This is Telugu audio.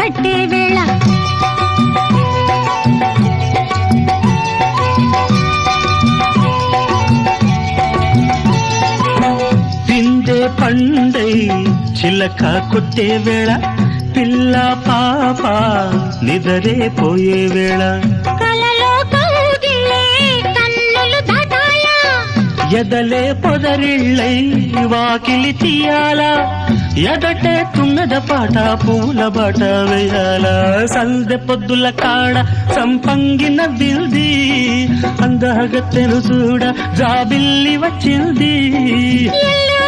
కట్టే వేళ పిండే పండై చిలక కొట్టే వేళ పిల్ల పాప నిదరే పోయే వేళ కలలో కౌగిలే కన్నులు దాటాయా ఎదలే పొదరిళ్ళై వాకిలి తీయాలా ఎదటే తుమ్మెద పాట పూల బాట వేయాల సందె పొద్దుల కాడ సంపంగిన బిల్ది అందగత్తెను చూడ జాబిల్లి వచ్చింది ఎల్లు